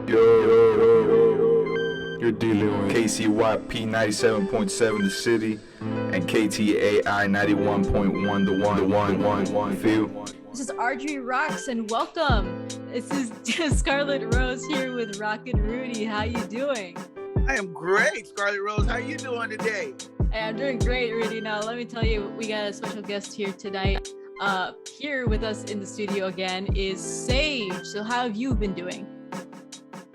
You're dealing with KCYP 97.7 The City and KTAI 91.1 The One. Feel? This is RGV Rocks and welcome. This is Scarlett Rose here with Rock and Rudy. How you doing? I am great, Scarlett Rose. How you doing today? Hey, I'm doing great, Rudy. Now, let me tell you, we got a special guest here tonight. Here with us in the studio again is Sage. So how have you been doing?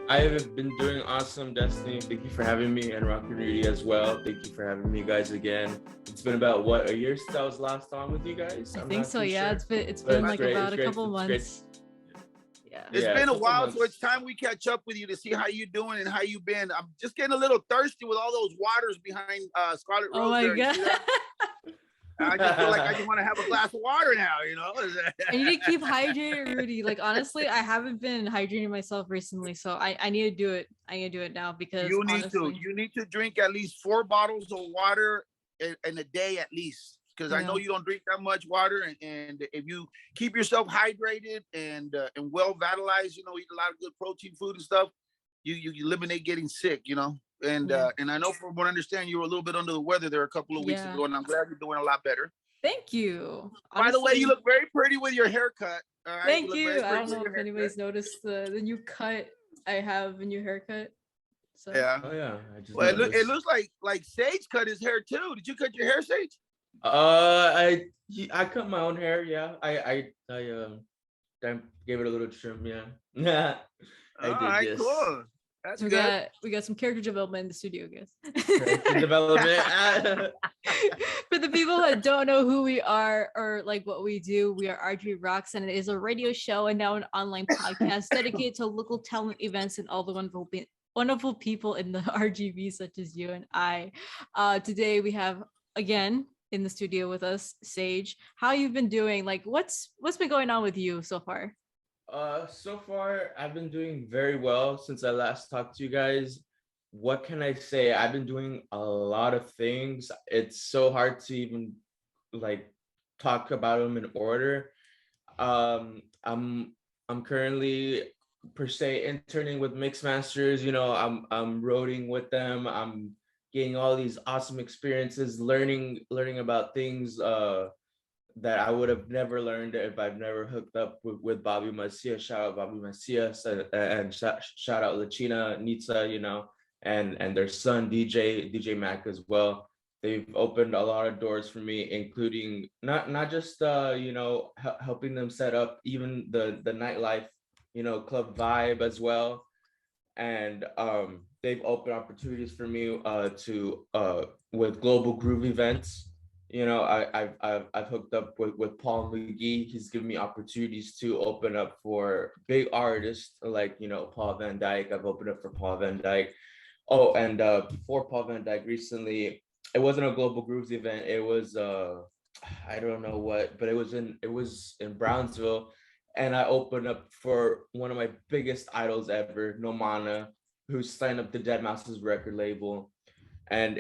I have been doing awesome, Destiny. Thank you for having me, and Rock and Rudy as well. Thank you for having me, guys, again. It's been about a year since I was last on with you guys. I think so. Yeah, sure. It's been like great. About a couple months. It's been a while, so it's time we catch up with you to see how you doing and how you been. I'm just getting a little thirsty with all those waters behind Scarlett Rose. Oh my God. I just feel like I just want to have a glass of water now, you know. I need to keep hydrated, Rudy. Like, honestly, I haven't been hydrating myself recently, so I need to do it. I need to do it now because you need to drink at least 4 bottles of water in a day at least. Because I know you don't drink that much water, and if you keep yourself hydrated and well vitalized, you know, eat a lot of good protein food and stuff, you eliminate getting sick, you know. And I know from what I understand, you were a little bit under the weather there a couple of weeks ago, and I'm glad you're doing a lot better. Thank you. Honestly, by the way, you look very pretty with your haircut. All right? Thank you. I don't know if anybody's noticed the new cut. I have a new haircut. So. Yeah. Oh yeah. It looks like Sage cut his hair too. Did you cut your hair, Sage? I cut my own hair. Yeah, I gave it a little trim. Yeah. All right, cool. That's so good. We got some character development in the studio, guys. Character development. For the people that don't know who we are or like what we do, we are RGV Rocks, and it is a radio show and now an online podcast dedicated to local talent events and all the wonderful people in the RGV, such as you and I. Today we have again in the studio with us, Sage. How you've been doing? Like, what's been going on with you so far? So far I've been doing very well since I last talked to you guys. What can I say? I've been doing a lot of things. It's so hard to even like talk about them in order. I'm currently per se interning with Mixmasters. You know, I'm roading with them. I'm getting all these awesome experiences, learning about things that I would have never learned if I've never hooked up with Bobby Macia. Shout out Bobby Macias and shout out Lachina, Nitsa, you know, and their son DJ Mac as well. They've opened a lot of doors for me, including not just you know, helping them set up even the nightlife, you know, club vibe as well. And they've opened opportunities for me to with global groove events. You know, I've hooked up with Paul McGee. He's given me opportunities to open up for big artists like, you know, Paul Van Dyke. I've opened up for Paul Van Dyke. Oh, and before Paul Van Dyke recently, it wasn't a Global Grooves event. It was I don't know what, but it was in Brownsville, and I opened up for one of my biggest idols ever, Nomana, who signed up the Dead Mouse's record label, and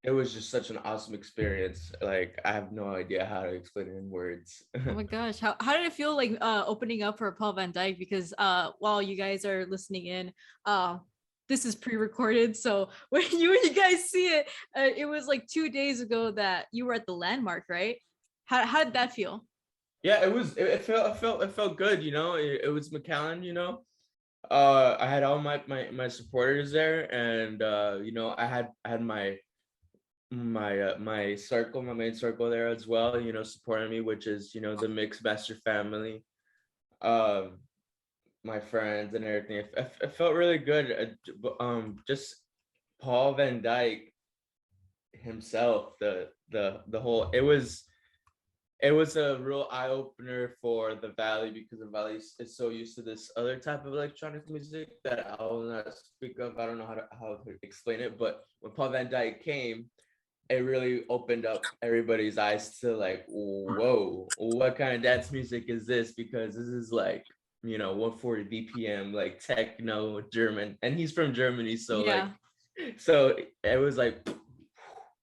it was just such an awesome experience. Like, I have no idea how to explain it in words. Oh my gosh. How did it feel like opening up for Paul Van Dyke? Because while you guys are listening in, this is pre-recorded. So when you guys see it, it was like 2 days ago that you were at the Landmark, right? How did that feel? Yeah, it felt good, you know. It was McAllen, you know. I had all my supporters there, and you know, I had my main circle there as well, you know, supporting me, which is, you know, the Mixmaster family, my friends and everything. It felt really good. Just Paul Van Dyke himself, the whole, it was a real eye-opener for the Valley, because the Valley is so used to this other type of electronic music that I will not speak of. I don't know how to explain it, but when Paul Van Dyke came, it really opened up everybody's eyes to like, whoa, what kind of dance music is this? Because this is like, you know, 140 BPM, like techno German, and he's from Germany, so like, so it was like,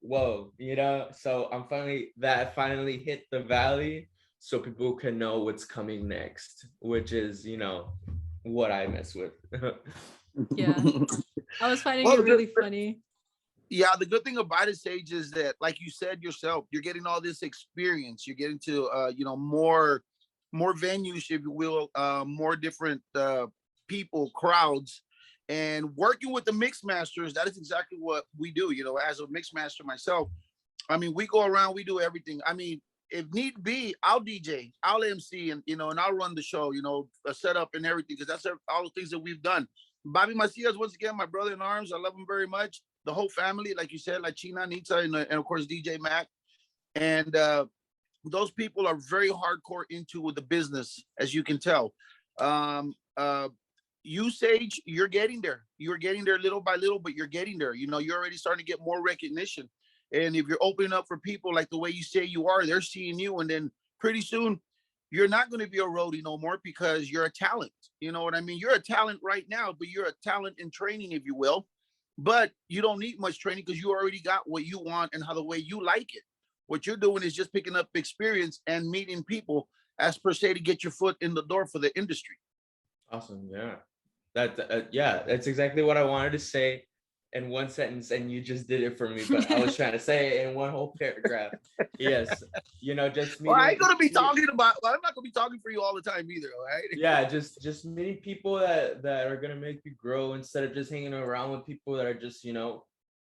whoa, you know. So finally hit the Valley, so people can know what's coming next, which is, you know, what I mess with. Yeah. I was finding Well, it really funny. yeah, the good thing about it, Sage, is that, like you said yourself, you're getting all this experience. You're getting to, more venues, if you will, more different people, crowds, and working with the mix masters. That is exactly what we do. You know, as a mix master myself, I mean, we go around, we do everything. I mean, if need be, I'll DJ, I'll MC, and I'll run the show. A setup and everything, because that's all the things that we've done. Bobby Macias, once again, my brother in arms. I love him very much. The whole family, like you said, like China, Nita, and of course DJ Mac, and those people are very hardcore into the business, as you can tell. Um, you, Sage, you're getting there. You're getting there little by little, but you're getting there. You're already starting to get more recognition. And if you're opening up for people like the way you say you are, they're seeing you. And then pretty soon, you're not going to be a roadie no more, because you're a talent. You know what I mean? You're a talent right now, but you're a talent in training, if you will. But you don't need much training, because you already got what you want and how the way you like it. What you're doing is just picking up experience and meeting people, as per se, to get your foot in the door for the industry. Awesome. Yeah. That's exactly what I wanted to say in one sentence, and you just did it for me. But I was trying to say it in one whole paragraph. Yes, just meeting. Well, I ain't gonna be talking about. Well, I'm not gonna be talking for you all the time either. All right. Yeah, just meeting people that are gonna make you grow, instead of just hanging around with people that are just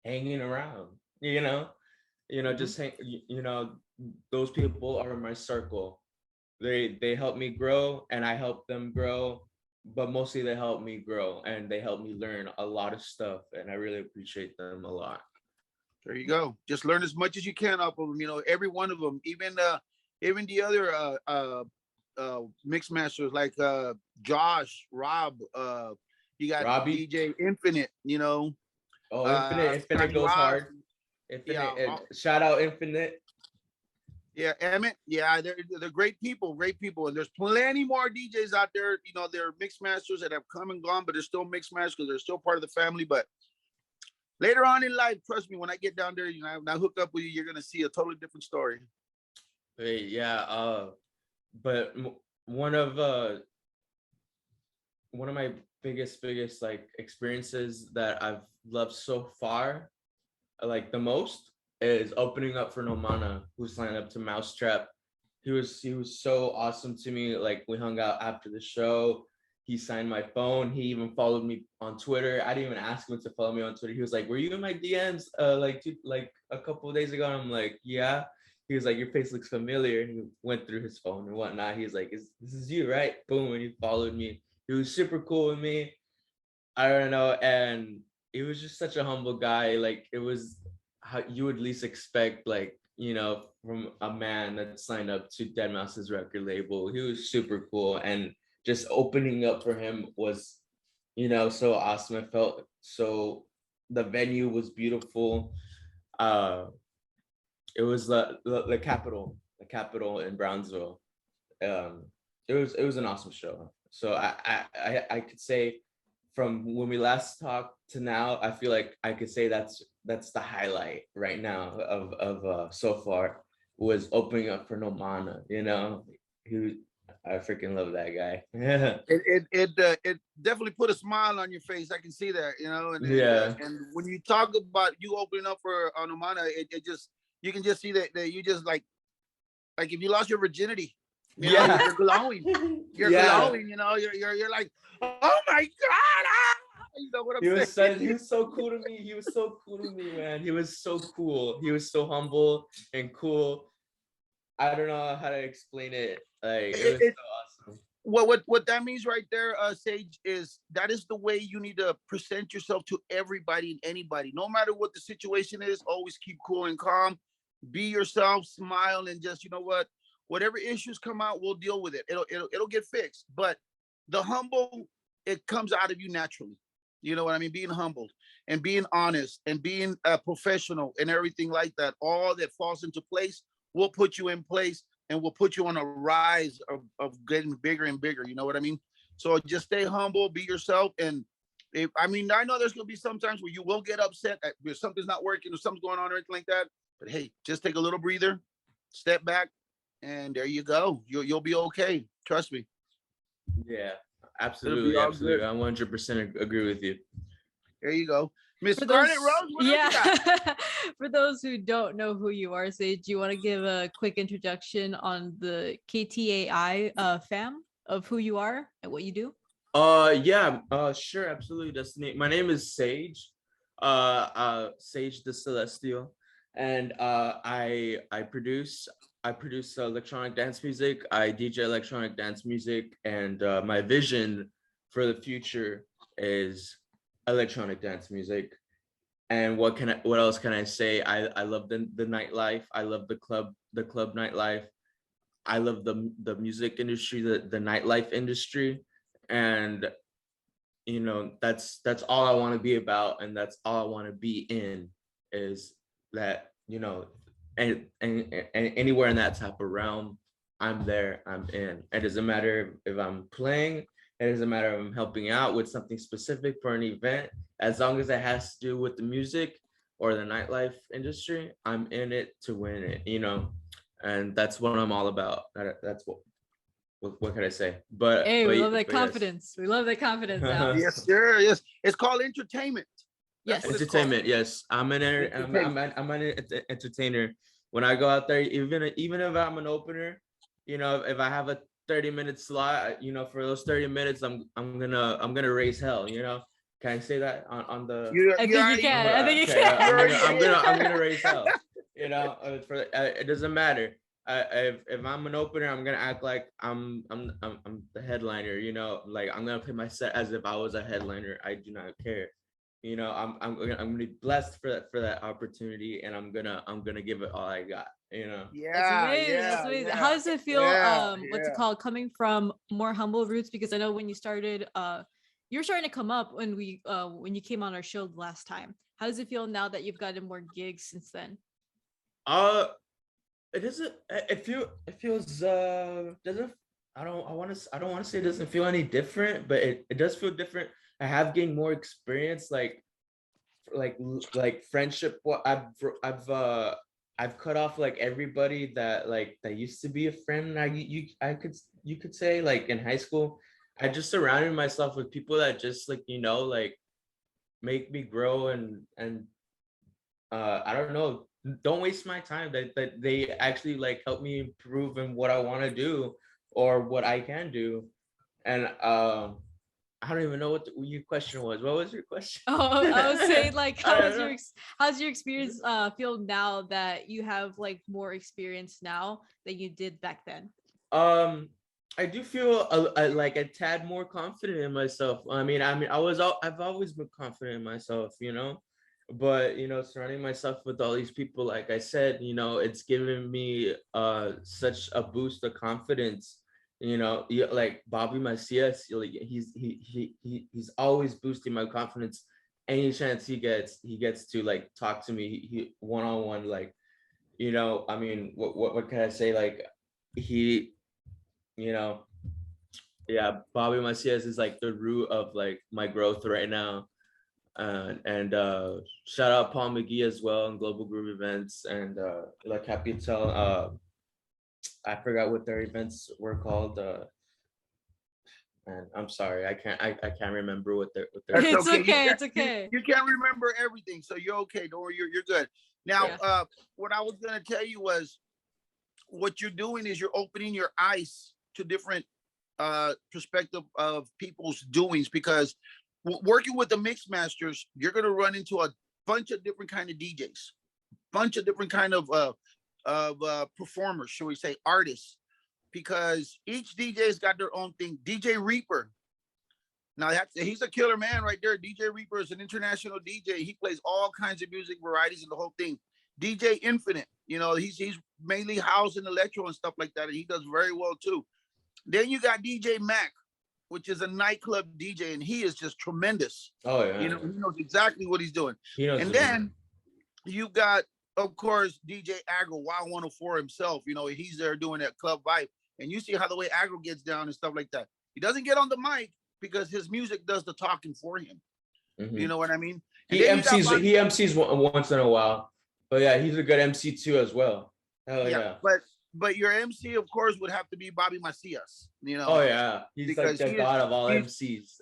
hanging around. Just hang. Those people are my circle. They help me grow, and I help them grow. But mostly they help me grow, and they help me learn a lot of stuff, and I really appreciate them a lot. There you go. Just learn as much as you can off of them. Every one of them, even the other mix masters, like Josh, Rob. You got Robbie? DJ Infinite. Oh, Infinite goes hard. Infinite, Yeah. Shout out Infinite. Yeah, Emmett. Yeah, they're great people, and there's plenty more DJs out there. They're mix masters that have come and gone, but they're still mix masters because they're still part of the family. But later on in life, trust me, when I get down there, when I hook up with you, you're gonna see a totally different story. Hey, yeah. But one of my biggest like experiences that I've loved so far, like the most, is opening up for Nomana, who signed up to Mousetrap. He was so awesome to me. Like, we hung out after the show. He signed my phone. He even followed me on Twitter. I didn't even ask him to follow me on Twitter. He was like, "Were you in my DMs like a couple of days ago?" And I'm like, "Yeah." He was like, "Your face looks familiar." And he went through his phone and whatnot. He's like, "This is you, right?" Boom, and he followed me. He was super cool with me. I don't know, and he was just such a humble guy. Like, it was how you would least expect, like, from a man that signed up to deadmau5's record label. He was super cool, and just opening up for him was, so awesome. I felt so. The venue was beautiful. It was the Capitol in Brownsville. It was an awesome show. So I could say, from when we last talked to now, I feel like I could say that's the highlight right now of so far, was opening up for Nomana. I freaking love that guy. Yeah. It definitely put a smile on your face. I can see that. And when you talk about you opening up for Nomana, it just, you can just see that you just like if you lost your virginity. You're glowing. You're glowing. You're like, oh my God. You know what I'm saying? He was so cool to me. He was so cool to me, man. He was so cool. He was so humble and cool. I don't know how to explain it. Like, it was so awesome. What that means right there, Sage, is that is the way you need to present yourself to everybody and anybody. No matter what the situation is, always keep cool and calm. Be yourself, smile, and just, whatever issues come out, we'll deal with it. It'll get fixed. But the humble, it comes out of you naturally. You know what I mean? Being humbled and being honest and being professional and everything like that, all that falls into place, will put you in place and will put you on a rise of getting bigger and bigger. You know what I mean? So just stay humble, be yourself. And I know there's going to be some times where you will get upset if something's not working or something's going on or anything like that. But hey, just take a little breather, step back, and there you go. You'll be okay. Trust me. Yeah, Absolutely, all absolutely. good. I 100% agree with you. There you go. Miss For Scarlett those, Rose, what else you got? for those who don't know who you are, Sage, do you want to give a quick introduction on the KTAI fam of who you are and what you do? Yeah, sure, absolutely. Destiny. My name is Sage, Sage the Celestial, and I produce electronic dance music. I DJ electronic dance music, and my vision for the future is electronic dance music. And what else can I say? I love the nightlife. I love the club nightlife. I love the music industry, the nightlife industry, and that's all I want to be about, and that's all I want to be in, is that, and anywhere in that type of realm, I'm there, I'm in. It doesn't matter if I'm playing, it doesn't matter if I'm helping out with something specific for an event, as long as it has to do with the music or the nightlife industry, I'm in it to win it. And that's what I'm all about. That's what can I say? Hey, we love that but yes. confidence. We love that confidence now. Yes, sir. Yes, it's called entertainment. Yes. What it's Entertainment, yes. I'm an entertainer. When I go out there, even if I'm an opener, if I have a 30-minute slot, for those 30 minutes, I'm gonna raise hell. Can I say that on the? I think you can. I think you can. I'm gonna raise hell. It doesn't matter. If I'm an opener, I'm gonna act like I'm the headliner. Like I'm gonna play my set as if I was a headliner. I do not care. I'm gonna be blessed for that opportunity, and I'm gonna give it all I got. Yeah, That's amazing. yeah, That's amazing. yeah. How does it feel? What's it Yeah. called? Coming from more humble roots, because I know when you started, you were starting to come up when you came on our show the last time. How does it feel now that you've gotten more gigs since then? It doesn't. It feels. Doesn't. I don't want to say it doesn't feel any different, but it does feel different. I have gained more experience, like friendship. What I've cut off like everybody that used to be a friend. You could say, like, in high school, I just surrounded myself with people that just make me grow, and I don't know, don't waste my time, that they actually help me improve in what I want to do or what I can do. And I don't even know what your question was. What was your question? Oh, I was saying, like, how's your experience feel now that you have more experience now than you did back then? I do feel like a tad more confident in myself. I've always been confident in myself, but surrounding myself with all these people, like I said, it's given me such a boost of confidence. Like Bobby Macias, he's always boosting my confidence. Any chance he gets to talk to me, he one-on-one, what can I say, yeah, Bobby Macias is the root of my growth right now. And shout out Paul McGee as well in Global Groove Events, and La Capital. I forgot what their events were called. And I'm sorry, I can't remember what their. It's okay. It's okay. You can't remember everything, so you're okay. Don't worry, you're good. Now, what I was gonna tell you was, what you're doing is you're opening your eyes to different perspective of people's doings, because working with the mix masters, you're going to run into a bunch of different kind of DJs, bunch of different kind of performers, should we say, artists, because each DJ's got their own thing. DJ Reaper, now he's a killer man right there. DJ Reaper is an international DJ. He plays all kinds of music varieties and the whole thing. DJ Infinite, he's mainly house and electro and stuff like that, and he does very well too. Then you got DJ Mac, which is a nightclub DJ, and he is just tremendous. Oh yeah. He knows exactly what he's doing. And then you've got, of course, DJ Agro, Wild 104 himself. He's there doing that club vibe. And you see how the way Agro gets down and stuff like that. He doesn't get on the mic because his music does the talking for him. Mm-hmm. You know what I mean? He MCs once in a while. But yeah, he's a good MC too as well. Hell yeah. But but your MC, of course, would have to be Bobby Macias. Oh yeah, he's like because the god of all MCs.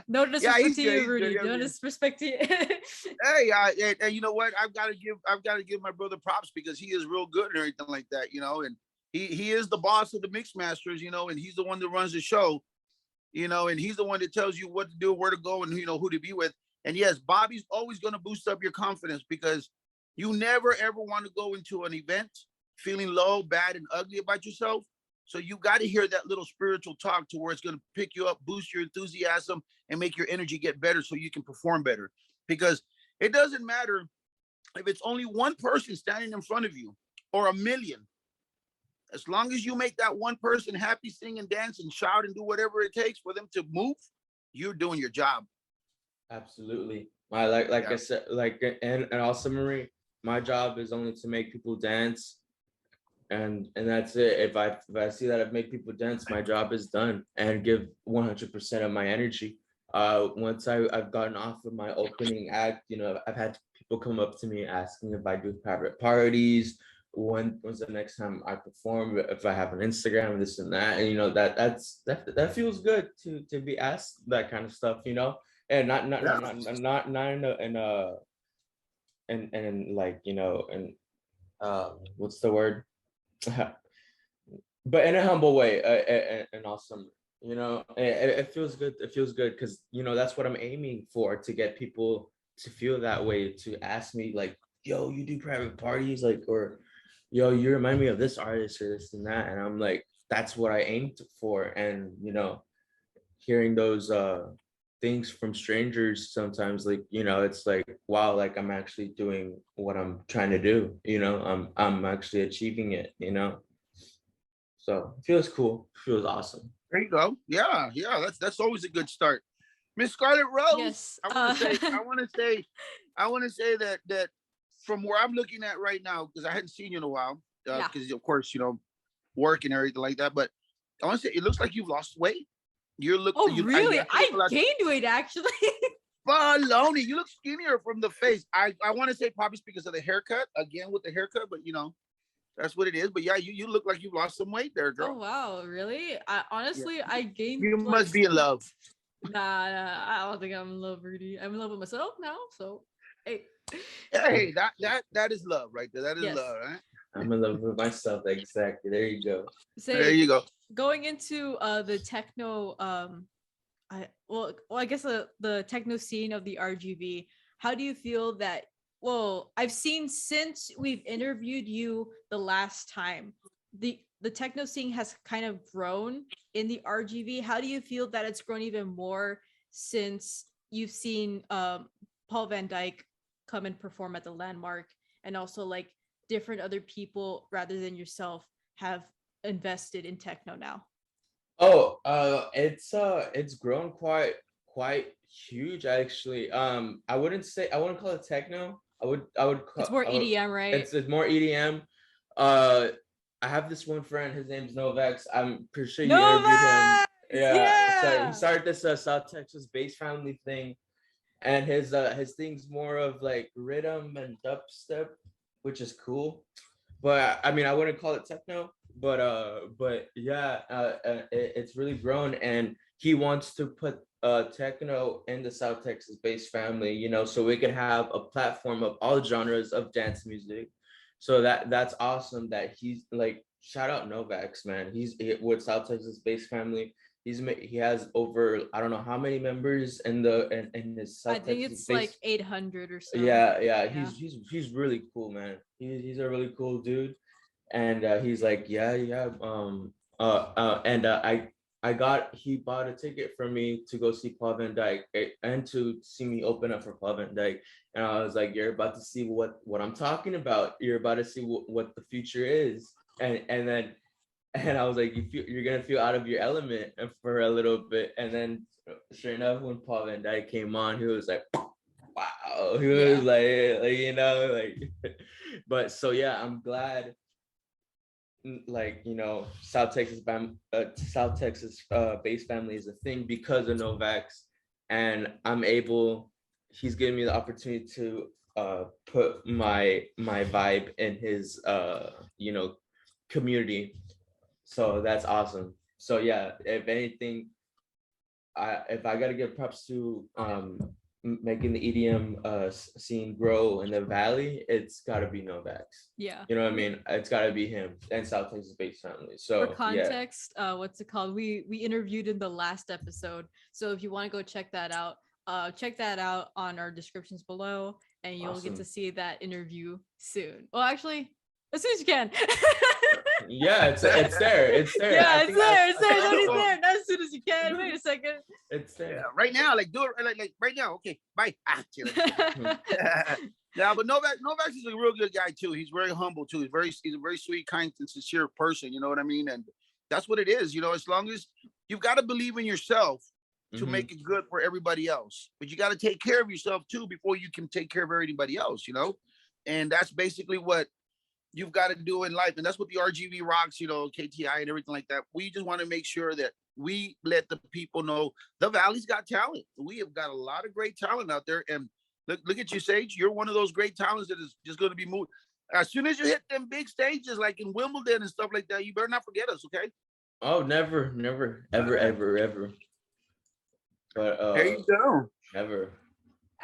No Yeah, disrespect he's to good. you, He's Rudy. good. No disrespect to you. Hey, and you know what? I've got to give my brother props because he is real good and everything like that, and he is the boss of the mix masters, and he's the one that runs the show, and he's the one that tells you what to do, where to go, and who to be with. And yes, Bobby's always going to boost up your confidence because you never ever want to go into an event feeling low, bad, and ugly about yourself. So you got to hear that little spiritual talk to where it's going to pick you up, boost your enthusiasm, and make your energy get better so you can perform better. Because it doesn't matter if it's only one person standing in front of you or a million. As long as you make that one person happy, sing and dance and shout and do whatever it takes for them to move, you're doing your job. Absolutely. I said, in all summary, my job is only to make people dance, and that's it. If I see that I've made people dance, my job is done, and give 100% of my energy. Once I've gotten off of my opening act, I've had people come up to me asking if I do private parties, when's the next time I perform, if I have an Instagram, this and that, and that feels good to be asked that kind of stuff, and not in like, and what's the word? But in a humble way, and awesome, it feels good. It feels good because that's what I'm aiming for, to get people to feel that way, to ask me like, yo, you do private parties, like, or yo, you remind me of this artist or this and that, and I'm like, that's what I aimed for. And hearing those things from strangers sometimes, like, it's like, wow, like I'm actually doing what I'm trying to do, I'm actually achieving it, so it feels cool, feels awesome. There you go. Yeah, that's always a good start. Miss Scarlett Rose, Yes. I want to say that from where I'm looking at right now, because I hadn't seen you in a while, because of course, work and everything like that, but I want to say it looks like you've lost weight. Really? I gained weight actually. Baloney, you look skinnier from the face. I want to say probably because of the haircut, again with the haircut, but that's what it is. But yeah, you look like you've lost some weight there, girl. Oh wow, really? I gained. You must be in love. Nah, I don't think I'm in love, Rudy. I'm in love with myself now. So hey. Hey, that is love right there. That is love, right? I'm in love with myself. Exactly. There you go. There you go. Going into the techno, I guess the techno scene of the RGV. How do you feel that? Well, I've seen since we've interviewed you the last time, the techno scene has kind of grown in the RGV. How do you feel that it's grown even more since you've seen Paul Van Dyke come and perform at the Landmark, and also like different other people rather than yourself have invested in techno now? Oh, it's grown quite huge actually. I wouldn't call it techno. I would call it's more EDM, right? It's more EDM. I have this one friend, his name's Novax. I'm pretty sure you interviewed him. Yeah. So he started this South Texas bass family thing, and his thing's more of like rhythm and dubstep, which is cool. But I mean, I wouldn't call it techno. But yeah, it's really grown, and he wants to put techno in the South Texas bass family, so we could have a platform of all genres of dance music. So that's awesome that he's like, shout out Novax, man. He's with South Texas bass family. He has over, I don't know how many members in his South Texas. I think it's like 800 or so. Yeah. He's really cool, man. He's a really cool dude. And he's like, he bought a ticket for me to go see Paul Van Dyke and to see me open up for Paul Van Dyke. And I was like, you're about to see what I'm talking about. You're about to see what the future is. And I was like, you're gonna feel out of your element for a little bit. And then sure enough, when Paul Van Dyke came on, he was like, wow. He was like, but so yeah, I'm glad. Like, South Texas bass family is a thing because of Novax, and he's giving me the opportunity to put my vibe in his community. So that's awesome. So yeah, if anything, if I gotta give props to making the EDM scene grow in the valley, it's gotta be Novax. Yeah. You know what I mean? It's gotta be him and South Texas Bass Family. So for context, what's it called? We interviewed in the last episode. So if you want to go check that out on our descriptions below, and you'll get to see that interview soon. Well, actually, as soon as you can. Yeah, it's there. It's there. Yeah, it's there. It's there. Not as soon as you can. Wait a second. It's there. Yeah, right now, like do it like right now. Okay, bye. Yeah, but Novak is a real good guy too. He's very humble too. He's a very sweet, kind, and sincere person. You know what I mean? And that's what it is. You know, as long as you've got to believe in yourself to make it good for everybody else, but you got to take care of yourself too before you can take care of everybody else. You know, and that's basically what you've got to do in life. And that's what the RGV Rocks, you know, KTI and everything like that. We just want to make sure that we let the people know the Valley's got talent. We have got a lot of great talent out there. And look at you, Sage. You're one of those great talents that is just going to be moved. As soon as you hit them big stages, like in Wimbledon and stuff like that, you better not forget us, okay? Oh, never, ever. But there you go. Never.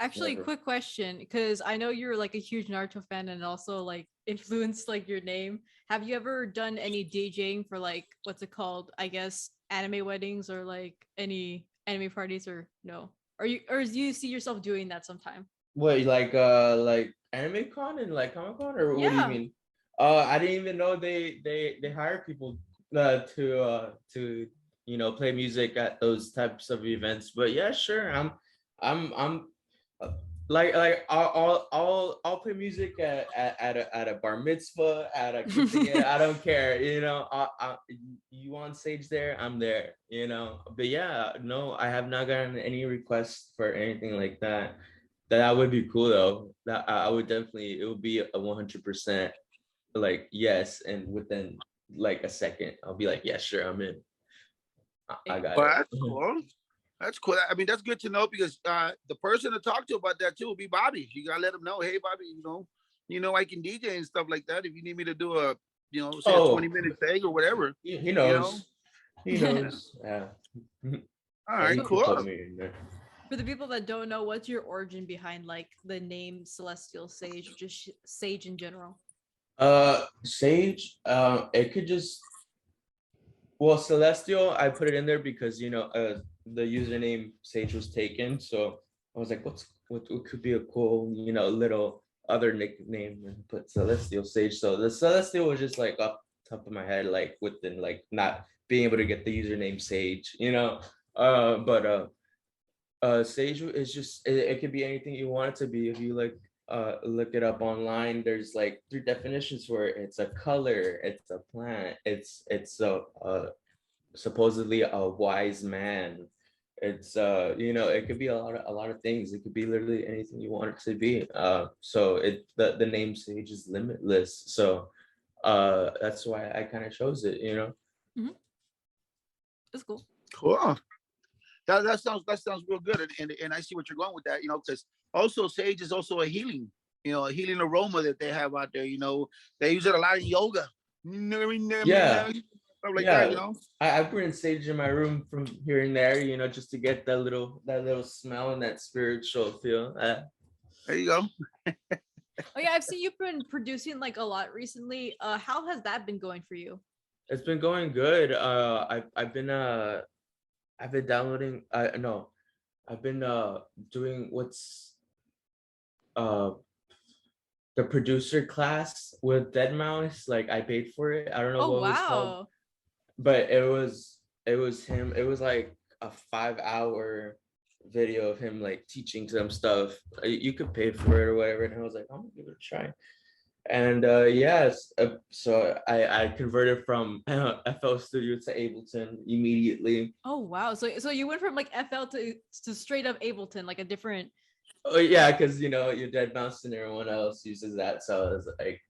Actually, quick question, because I know you're like a huge Naruto fan and also like influenced like your name. Have you ever done any DJing for like what's it called? I guess anime weddings or like any anime parties or no? Or do you see yourself doing that sometime? What like Anime Con and like Comic Con or what do you mean? I didn't even know they hire people to play music at those types of events. But yeah, sure. I'm like I'll play music at a bar mitzvah, at a quinceañera. I don't care, you know. You on stage there, I'm there, you know. But yeah, no, I have not gotten any requests for anything like that. That would be cool though. That I would definitely, it would be a 100% like yes, and within like a second, I'll be like, yeah, sure, I'm in. I got it. That's cool. That's cool. I mean, that's good to know because the person to talk to about that too will be Bobby. You gotta let him know, hey, Bobby, you know, I can DJ and stuff like that. If you need me to do a, say a 20-minute thing or whatever. He knows. He knows. Yeah. All right, cool. For the people that don't know, what's your origin behind like the name Celestial Sage, just Sage in general? Sage, it could just, well, Celestial, I put it in there because the username Sage was taken, so I was like, what could be a cool little other nickname, and put Celestial Sage. So the Celestial was just like off the top of my head, like within like not being able to get the username Sage, but Sage is just it could be anything you want it to be. If you like look it up online, there's like 3 definitions for it. It's a color, it's a plant, it's supposedly a wise man. It's it could be a lot of things. It could be literally anything you want it to be. So the name Sage is limitless. So that's why I kind of chose it, Mm-hmm. That's cool. Cool. That sounds real good, and I see what you're going with that, because also Sage is also a healing aroma that they have out there. They use it a lot in yoga. Yeah. Stuff like that, I bring Sage in my room from here and there, just to get that little smell and that spiritual feel. There you go. Oh yeah, I've seen you've been producing like a lot recently. How has that been going for you? It's been going good. I've been downloading. I've been doing what's the producer class with deadmau5. Like I paid for it. I don't know what it was called, but it was him. It was like a 5-hour video of him like teaching some stuff. You could pay for it or whatever, and I was like, I'm gonna give it a try. And yes, so I converted from FL Studio to Ableton immediately. Oh wow! So you went from like FL to straight up Ableton, like a different. Oh yeah, because your deadmau5 and everyone else uses that, so I was like,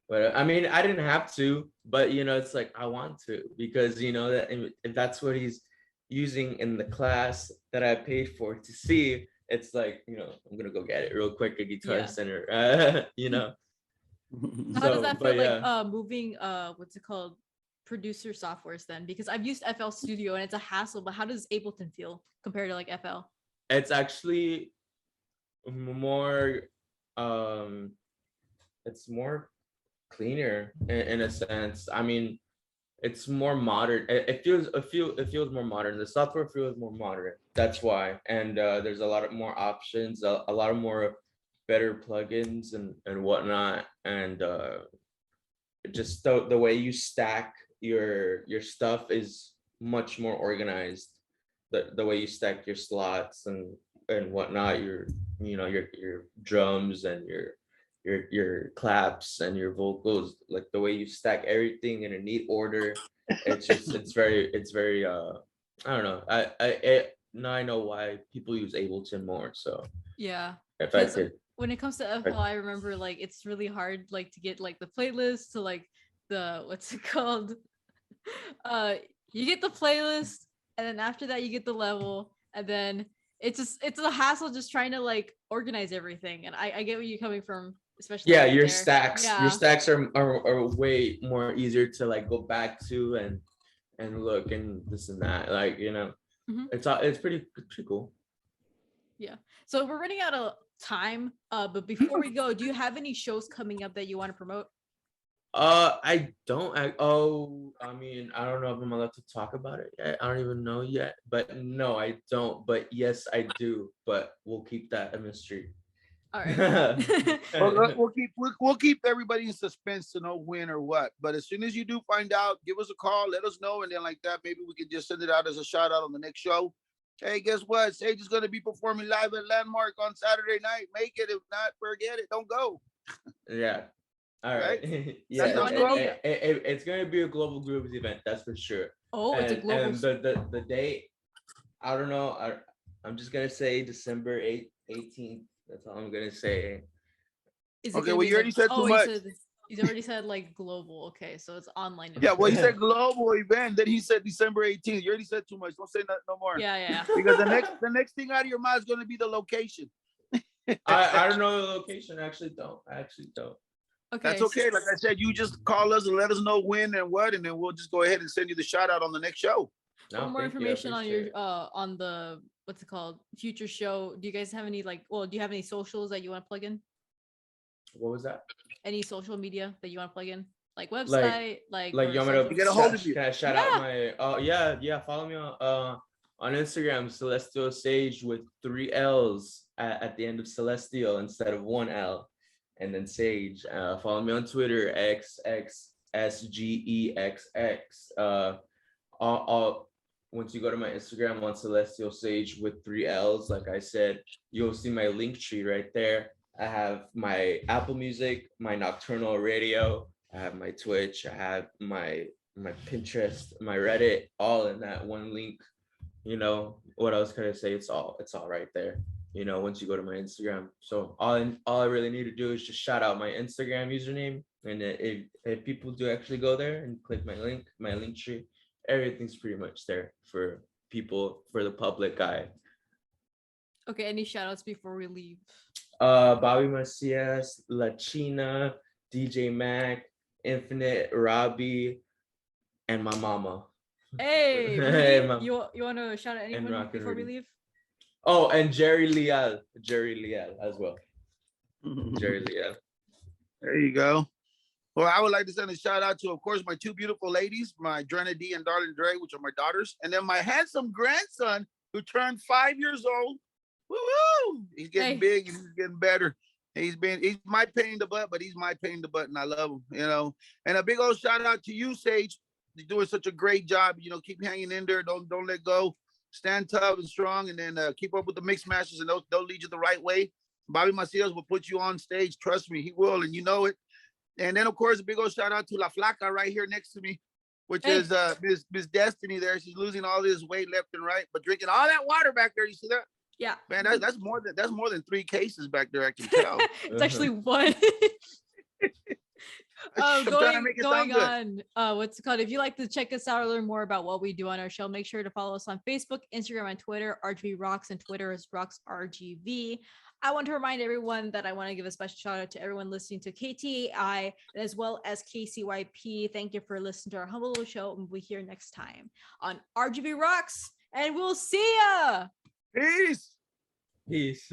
but I mean, I didn't have to, but it's like I want to, because that if that's what he's using in the class that I paid for to see, it's like, I'm gonna go get it real quick at Guitar Yeah. Center. How does that feel, but like yeah, moving what's it called, producer softwares then? Because I've used FL Studio and it's a hassle, but how does Ableton feel compared to like FL? it's actually more it's more cleaner in a sense. I mean, it's more modern. It feels more modern. The software feels more modern. That's why. And there's a lot of more options, a lot of more better plugins and whatnot. And just the way you stack your stuff is much more organized. The way you stack your slots and whatnot, your drums and your claps and your vocals, like the way you stack everything in a neat order. It's very I don't know. Now I know why people use Ableton more. So Yeah, if I because could, when it comes to FL, I remember like it's really hard like to get like the playlist to like the what's it called? Uh, you get the playlist, and then after that you get the level, and then it's a hassle just trying to like organize everything. And I get where you're coming from, especially yeah, right your there. stacks Yeah. your stacks are way more easier to like go back to and look and this and that, like Mhm. it's pretty cool. Yeah. So we're running out of time. But before we go, do you have any shows coming up that you want to promote? I don't. I mean, I don't know if I'm allowed to talk about it yet. I don't even know yet. But no, I don't. But yes, I do. But we'll keep that a mystery. All right. Well, we'll keep everybody in suspense to know when or what. But as soon as you do find out, give us a call, let us know, and then like that, maybe we can just send it out as a shout out on the next show. Hey, guess what? Sage is going to be performing live at Landmark on Saturday night. Make it. If not, forget it. Don't go. Yeah. All right. Yeah, That sounds good. it's gonna be a global groups event, that's for sure. Oh, it's a global. And the date, I don't know. I'm just gonna say December 18th. That's all I'm gonna say. Is Okay, well, you already said too much. He's already said like global. Okay, so it's online. Yeah, well, he said global event. Then he said December 18th. You already said too much. Don't say that no more. Yeah. Because the next thing out of your mouth is going to be the location. I don't know the location. I actually don't. Okay. That's okay. Like I said, you just call us and let us know when and what, and then we'll just go ahead and send you the shout out on the next show. For more information on your on the what's it called, future show, do you guys have any do you have any socials that you want to plug in? What was that? Any social media that you want to plug in, like website, like you want me to get a hold of you? Can I shout out my? Oh yeah. Follow me on Instagram, Celestial Sage with 3 L's at the end of Celestial instead of 1 L, and then Sage. Follow me on Twitter, XXSGEXX. All once you go to my Instagram on Celestial Sage with 3 L's, like I said, you'll see my link tree right there. I have my Apple Music, my Nocturnal Radio, I have my Twitch, I have my Pinterest, my Reddit, all in that one link. What else can I say? It's all right there. Once you go to my Instagram. So all I really need to do is just shout out my Instagram username, and if people do actually go there and click my link tree, everything's pretty much there for people, for the public eye. Okay, any shout outs before we leave? Bobby Macias, La China, DJ Mac, Infinite, Robbie, and my mama. Hey, Hey, you want to shout out anyone before we leave? Oh, and Jerry Leal as well. Jerry Leal. There you go. Well, I would like to send a shout out to, of course, my two beautiful ladies, my Drenna D and Darlene Dre, which are my daughters, and then my handsome grandson who turned 5 years old. Woo-hoo! He's getting big and he's getting better. He's my pain in the butt, but he's my pain in the butt, and I love him, And a big old shout out to you, Sage. You're doing such a great job. Keep hanging in there. Don't let go. Stand tough and strong, and then keep up with the mix masters, and they'll lead you the right way. Bobby Macias will put you on stage. Trust me, he will, and you know it. And then, of course, a big old shout out to La Flaca right here next to me, which is Miss Destiny there. She's losing all this weight left and right, but drinking all that water back there. You see that? Yeah. Man, that's more than 3 cases back there, I can tell. It's actually one. I'm trying to Going make it going sound good. on, what's it called? If you like to check us out or learn more about what we do on our show, make sure to follow us on Facebook, Instagram, and Twitter. RGV Rocks, and Twitter is Rocks RGV. I want to remind everyone that I want to give a special shout out to everyone listening to KTAI as well as KCYP. Thank you for listening to our humble little show, and we'll be here next time on RGV Rocks, and we'll see ya. Peace. Peace.